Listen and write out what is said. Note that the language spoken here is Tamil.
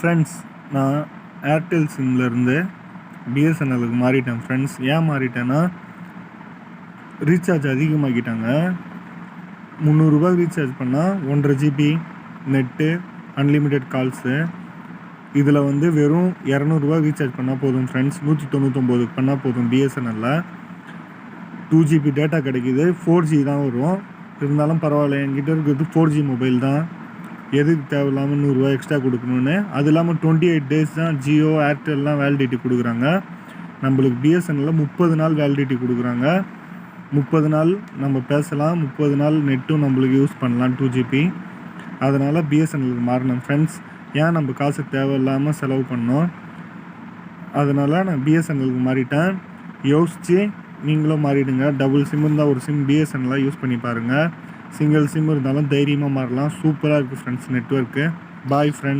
ஃப்ரெண்ட்ஸ், நான் ஏர்டெல் சிம்லேருந்து பிஎஸ்என்எலுக்கு மாறிட்டேன் ஃப்ரெண்ட்ஸ். ஏன் மாறிட்டேன்னா, ரீசார்ஜ் அதிகமாக்கிட்டாங்க. 300 ரூபாய் ரீசார்ஜ் பண்ணால் 1.5 GB நெட்டு, அன்லிமிட்டெட் கால்ஸு. இதில் வந்து வெறும் 200 ரூபாய் ரீசார்ஜ் பண்ணால் போதும் ஃப்ரெண்ட்ஸ். 199 பண்ணால் போதும். பிஎஸ்என்எல்லில் 2 GB டேட்டா கிடைக்கிது. 4G தான் வரும். இருந்தாலும் பரவாயில்ல, என்கிட்ட இருக்கிறது 4G மொபைல் தான். எதுக்கு தேவையில்லாமல் 100 ரூபா எக்ஸ்ட்ரா கொடுக்கணுன்னு. அது இல்லாமல் 28 டேஸ் தான் ஜியோ ஏர்டெல்லாம் வேலிடிட்டி கொடுக்குறாங்க. நம்மளுக்கு பிஎஸ்என்எல்லில் 30 நாள் வேலிடிட்டி கொடுக்குறாங்க. 30 நாள் நம்ம பேசலாம், 30 நாள் நெட்டும் நம்மளுக்கு யூஸ் பண்ணலாம் 2 GB. அதனால் பிஎஸ்என்எலுக்கு மாறினேன் ஃப்ரெண்ட்ஸ். ஏன் நம்ம காசு தேவையில்லாமல் செலவு பண்ணோம், அதனால் நான் பிஎஸ்என்எலுக்கு மாறிட்டேன். யோசித்து நீங்களும் மாறிடுங்க. டபுள் சிம் இருந்தால் ஒரு சிம் பிஎஸ்என்எல்லாம் யூஸ் பண்ணி பாருங்கள். சிங்கிள் சிம் இருந்தாலும் தைரியமாக மாறலாம். சூப்பராக இருக்குது ஃப்ரெண்ட்ஸ் நெட்வொர்க்கு. Bye friends.